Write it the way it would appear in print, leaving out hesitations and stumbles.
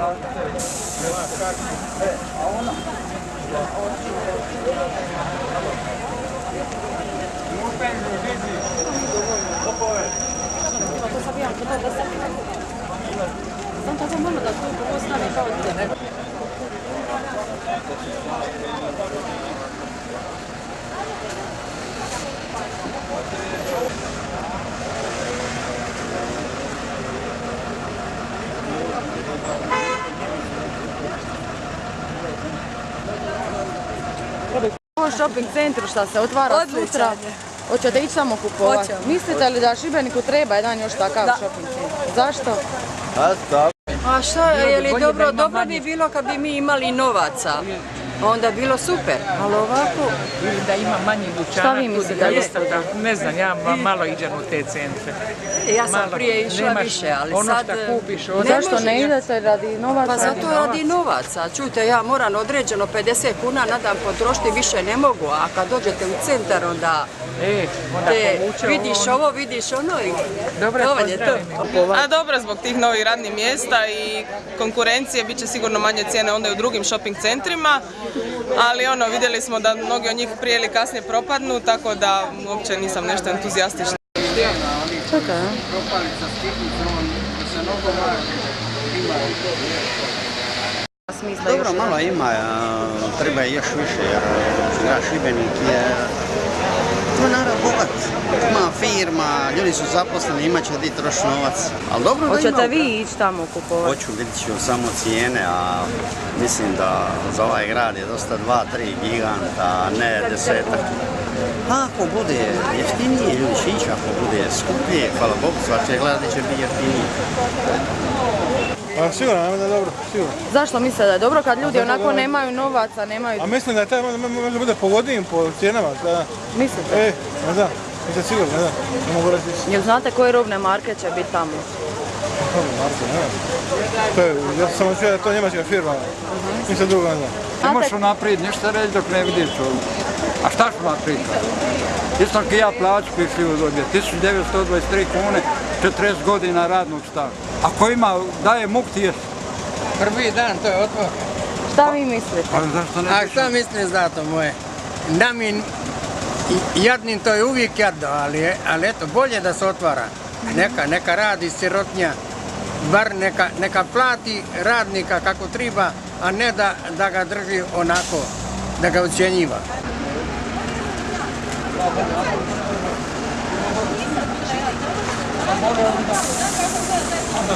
U shopping centru šta se otvara sutra, hoćete ići samo kupovati? Mislite li da Šibeniku treba jedan još takav shopping centar? Zašto? A šta, je li dobro bi bilo kad bi mi imali novaca, onda je bilo super, ali ovako... Ili da ima manje dućana. Šta vi mislite? Ne znam, ja malo idem u te centre. Ja sam prije išla više, ali sad... Ono što kupiš... Zašto ne idete radi novaca? Pa zato radi novaca. Čujte, ja moram određeno 50 kuna na dan potrošiti, više ne mogu, a kad dođete u centar onda... Vidiš ovo, vidiš ono i to je to. A dobro, zbog tih novih radnih mjesta i konkurencije bit će sigurno manje cijene onda i u drugim shopping centrima, ali vidjeli smo da mnogi od njih prije ili kasnije propadnu, tako da uopće nisam nešto entuzijastična. Čekaj, Dobro, malo ima, treba još više, jer grad Šibenik je narod bogat, ima firma, ljudi su zaposleni, imat će di troši novac. Ali dobro da ima... Hoćete vi ići tamo kupovati? Hoću, vidit ću samo cijene, a mislim da za ovaj grad je dosta 2-3 giganta, a ne 10-ak. Ako bude jeftinije, ljudi će ići, ako bude skuplje, hvala Bogu, svače gledati će biti jeftinije. Sigurno, da je dobro, sigurno. Zašto mislite da je dobro kad ljudi onako nemaju novaca, nemaju... A mislim da je taj možda bude pogodnijim po cijenama. Mislite? Ne znam, mislim sigurno, ne znam, ne mogu reći. Jel znate koje robne marke će biti tamo? Robne marke, ne znam. Ja sam samo čuo da je to njemačka firma, mislim drugo ne znam. Ne možeš naprijed ništa reći dok ne vidiš ovo. A šta ću naprijed? Isto kad ja plaću pišljivo dobije, 1923 kune, 40 godina radnog staža. Ako ima, daje muktije. Prvi dan, to je otvor. Šta vi mislite? A šta misliš za to moje? Da mi jadnim to je uvijek jadno, ali eto, bolje da se otvara. Neka radi sirotnja, bar neka plati radnika kako treba, a ne da ga drži onako, da ga ucjenjiva. Onda